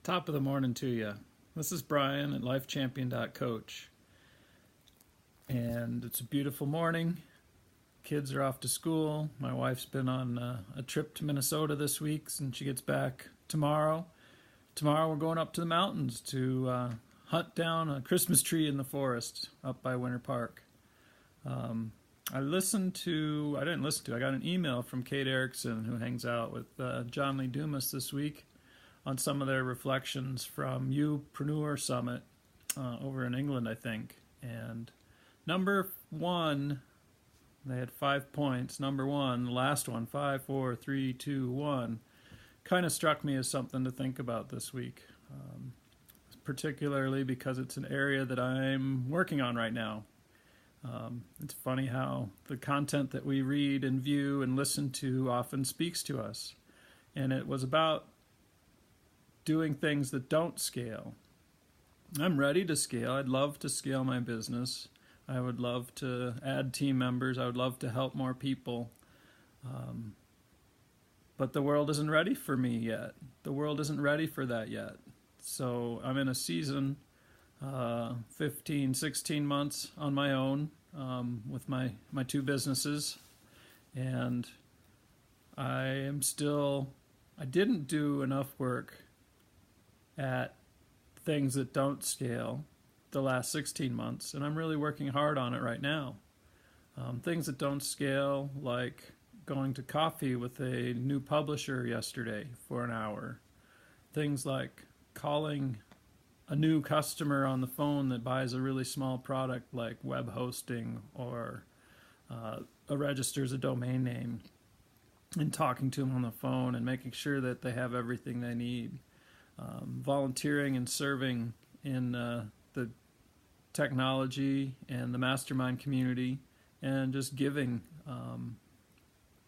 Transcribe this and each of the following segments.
Top of the morning to you. This is Brian at lifechampion.coach. And it's a beautiful morning. Kids are off to school. My wife's been on a trip to Minnesota this week, and she gets back tomorrow. Tomorrow we're going up to the mountains to hunt down a Christmas tree in the forest up by Winter Park. I got an email from Kate Erickson, who hangs out with John Lee Dumas this week, on some of their reflections from Youpreneur Summit over in England, I think. And number one, they had 5 points. Number one, the last one, 5, 4, 3, 2, 1, kind of struck me as something to think about this week, particularly because it's an area that I'm working on right now. It's funny how the content that we read and view and listen to often speaks to us. And it was about doing things that don't scale. I'm ready to scale. I'd love to scale my business. I would love to add team members. I would love to help more people. But the world isn't ready for me yet. The world isn't ready for that yet. So I'm in a season, 15, 16 months on my own with my two businesses. And I didn't do enough work at things that don't scale the last 16 months, and I'm really working hard on it right now. Things that don't scale, like going to coffee with a new publisher yesterday for an hour. Things like calling a new customer on the phone that buys a really small product like web hosting or registers a domain name, and talking to them on the phone and making sure that they have everything they need. Volunteering and serving in the technology and the mastermind community, and just giving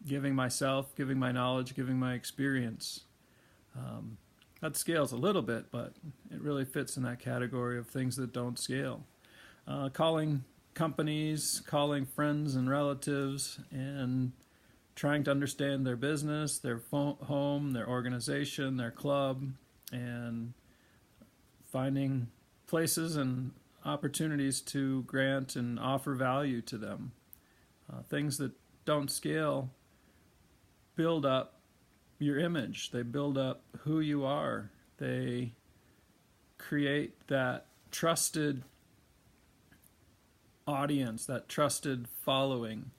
myself, giving my knowledge, giving my experience. That scales a little bit, but it really fits in that category of things that don't scale. Calling companies, calling friends and relatives, and trying to understand their business, their home, their organization, their club, and finding places and opportunities to grant and offer value to them. Things that don't scale build up your image. They build up who you are. They create that trusted audience, that trusted following.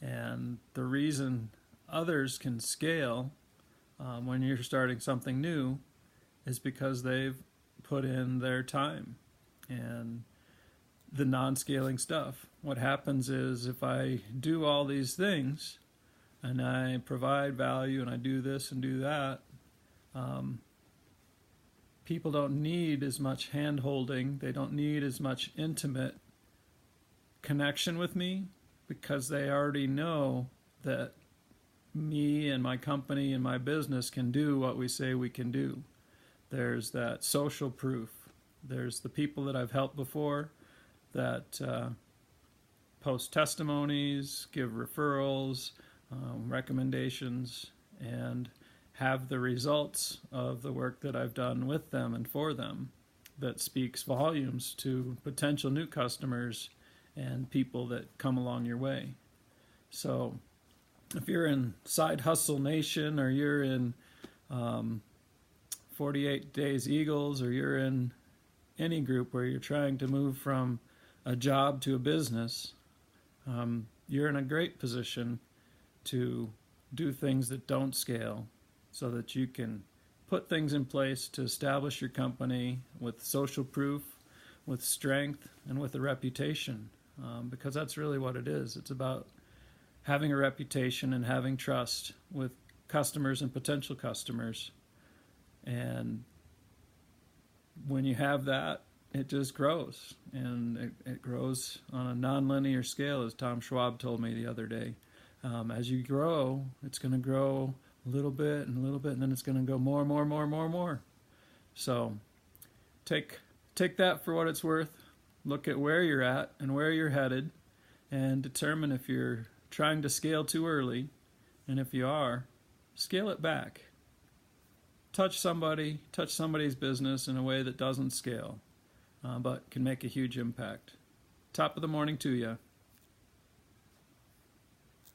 And the reason others can scale when you're starting something new is because they've put in their time and the non-scaling stuff. What happens is, if I do all these things and I provide value and I do this and do that, people don't need as much hand-holding. They don't need as much intimate connection with me, because they already know that me and my company and my business can do what we say we can do. There's that social proof. There's the people that I've helped before that post testimonies, give referrals, recommendations, and have the results of the work that I've done with them and for them that speaks volumes to potential new customers and people that come along your way. So if you're in Side Hustle Nation, or you're in 48 Days Eagles, or you're in any group where you're trying to move from a job to a business, you're in a great position to do things that don't scale, so that you can put things in place to establish your company with social proof, with strength, and with a reputation, because that's really what it is. It's about having a reputation and having trust with customers and potential customers. And when you have that, it just grows, and it grows on a non-linear scale, as Tom Schwab told me the other day. As you grow, it's going to grow a little bit and a little bit, and then it's going to go more and more and more and more and more. So take that for what it's worth. Look at where you're at and where you're headed, and determine if you're trying to scale too early, and if you are, scale it back. touch somebody's business in a way that doesn't scale, but can make a huge impact. Top of the morning to you.